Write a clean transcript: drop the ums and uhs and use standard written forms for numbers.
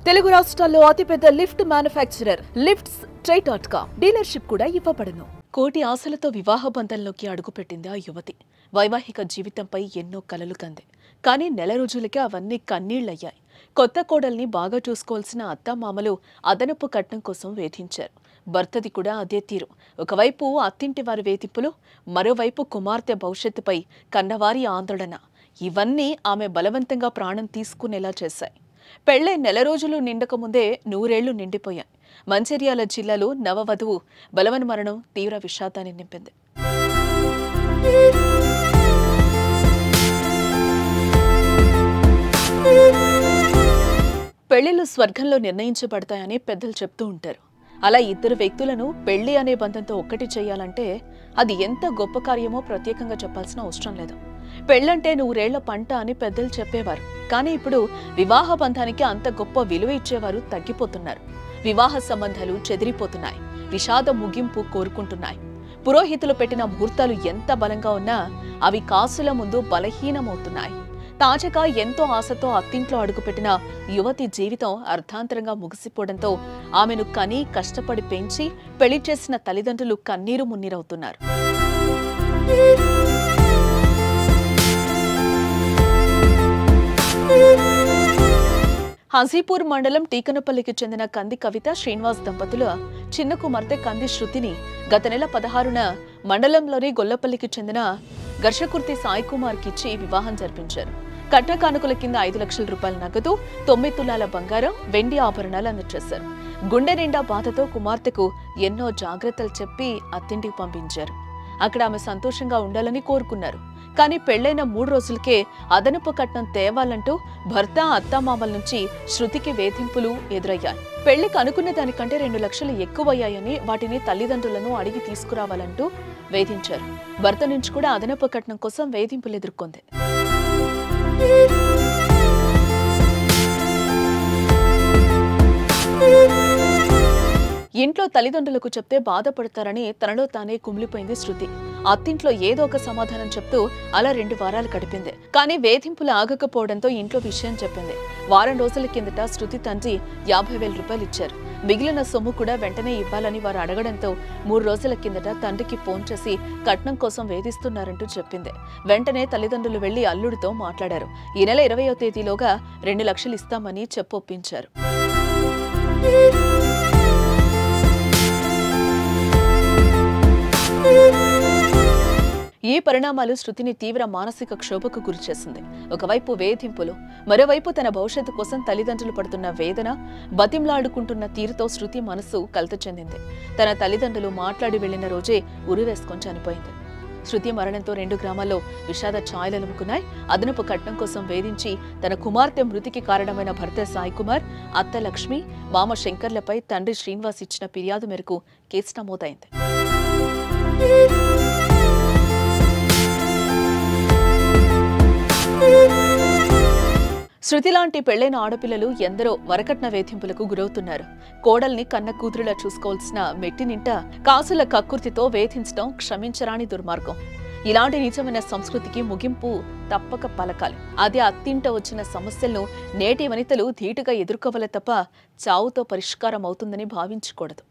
తెలుగు రాష్ట్రాల్లో అతిపెద్ద lift manufacturer లిఫ్ట్స్.com dealership కూడా ఇవ్వబడును. కోటి ఆశలతో వివాహ బంధంలోకి అడుగుపెట్టింది ఆ యువతి. వైవాహిక జీవితంపై ఎన్నో కలలు కంది. కానీ నెల రోజులకే అవన్నీ కన్నీళ్లయ్యాయి. కొత్త కోడల్ని బాగా చూసుకోవాల్సిన అత్తామామలు అదనపు కట్నం కోసం వేధించారు. భర్తది కూడా అదే తీరు. ఒకవైపు అత్తింటి వారి వేధింపులు, మరోవైపు కుమార్తె భవిష్యత్తుపై కన్నవారి ఆందోళన. ఇవన్నీ ఆమె బలవంతంగా ప్రాణం తీసుకునేలా చేశాయి. పెళ్లై నెల రోజులు నిండకముందే 100 ఏళ్లు నిండిపోయాయి. మంచిర్యాల జిల్లాలో నవవధువు బలవన్ మరణం తీవ్ర విషాదాన్ని నింపింది. పెళ్లిళ్లు స్వర్గంలో నిర్ణయించబడతాయని పెద్దలు చెప్తూ ఉంటారు. అలా ఇద్దరు వ్యక్తులను పెళ్లి అనే బంధంతో ఒక్కటి చేయాలంటే అది ఎంత గొప్ప కార్యమో ప్రత్యేకంగా చెప్పాల్సిన అవసరం లేదు. పెళ్లంటే 100 ఏళ్ల పంట అని పెద్దలు చెప్పేవారు. కానీ ఇప్పుడు వివాహ బంధానికి అంత గొప్ప విలువ ఇచ్చేవారు తగ్గిపోతున్నారు. వివాహ సంబంధాలు చెదిరిపోతున్నాయి. విషాద ముగింపు కోరుకుంటున్నాయి. పురోహితులు పెట్టిన ముహూర్తాలు ఎంత బలంగా ఉన్నా అవి కాసుల ముందు బలహీనమవుతున్నాయి. తాజాగా ఎంతో ఆశతో అత్తింట్లో అడుగుపెట్టిన యువతి జీవితం అర్ధాంతరంగా ముగిసిపోవడంతో ఆమెను కని కష్టపడి పెంచి పెళ్లి చేసిన తల్లిదండ్రులు కన్నీరు మున్నీరవుతున్నారు. హంసీపూర్ మండలం టీకనపల్లికి చెందిన కంది కవిత శ్రీనివాస్ దంపతుల చిన్న కుమార్తె కంది శృతిని గత నెల 16న మండలంలోని గొల్లపల్లికి చెందిన ఘర్షకుర్తి సాయి కుమార్కి ఇచ్చి వివాహం జరిపించారు. కట్న కానుకల కింద 5 లక్షల రూపాయల నగదు, 9 తులాల బంగారం, వెండి ఆభరణాలు అందజేశారు. గుండె నిండా బాధతో కుమార్తెకు ఎన్నో జాగ్రత్తలు చెప్పి అత్తింటికి పంపించారు. అక్కడ ఆమె సంతోషంగా ఉండాలని కోరుకున్నారు. కానీ పెళ్లైన 3 రోజులకే అదనపు కట్నం తేవాలంటూ భర్త అత్తామామల నుంచి శృతికి వేధింపులు ఎదురయ్యాయి. పెళ్లికి అనుకున్న దానికంటే 2 లక్షలు ఎక్కువయ్యాయని వాటిని తల్లిదండ్రులను అడిగి తీసుకురావాలంటూ వేధించారు. భర్త నుంచి కూడా అదనపు కట్నం కోసం వేధింపులు ఎదుర్కొంది. ఇంట్లో తల్లిదండ్రులకు చెప్తే బాధపడతారని తనలో తానే కుమిలిపోయింది శృతి. అత్తింట్లో ఏదో ఒక సమాధానం చెప్తూ అలా 2 వారాలు గడిపింది. కానీ వేధింపులు ఆగకపోవడంతో ఇంట్లో విషయం చెప్పింది. వారం రోజుల కిందట శృతి తండ్రి 50,000 రూపాయలు ఇచ్చారు. మిగిలిన సొమ్ము కూడా వెంటనే ఇవ్వాలని వారు అడగడంతో 3 రోజుల కిందట తండ్రికి ఫోన్ చేసి కట్నం కోసం వేధిస్తున్నారంటూ చెప్పింది. వెంటనే తల్లిదండ్రులు వెళ్లి అల్లుడితో మాట్లాడారు. ఈ నెల 20వ తేదీలోగా 2 లక్షలు ఇస్తామని చెప్పొప్పించారు. ఈ పరిణామాలు శృతిని తీవ్ర మానసిక క్షోభకు గురిచేసింది. ఒకవైపు వేధింపులు, మరోవైపు తన భవిష్యత్తు కోసం తల్లిదండ్రులు పడుతున్న వేదన, బతింలాడుకుంటున్న తీరుతో శృతి మనసు కలత చెందింది. తన తల్లిదండ్రులు మాట్లాడి వెళ్లిన రోజే ఉరివేసుకొని చనిపోయింది. శృతి మరణంతో 2 గ్రామాల్లో విషాద ఛాయలలుముకున్నాయి. అదనపు కట్నం కోసం వేధించి తన కుమార్తె మృతికి కారణమైన భర్త సాయి కుమార్, అత్త లక్ష్మి, మామ శంకర్లపై తండ్రి శ్రీనివాస్ ఇచ్చిన ఫిర్యాదు మేరకు కేసు నమోదైంది. శృతి లాంటి పెళ్లైన ఆడపిల్లలు ఎందరో వరకట్న వేధింపులకు గురవుతున్నారు. కోడల్ని కన్న కూతురులా చూసుకోవాల్సిన మెట్టినింట కాసుల కక్కుర్తితో వేధించడం క్షమించరాని దుర్మార్గం. ఇలాంటి నిజమైన సంస్కృతికి ముగింపు తప్పక పలకాలి. అదే అత్తింట వచ్చిన సమస్యలను నేటి వనితలు ధీటుగా ఎదుర్కోవాలి తప్ప చావుతో పరిష్కారం అవుతుందని భావించకూడదు.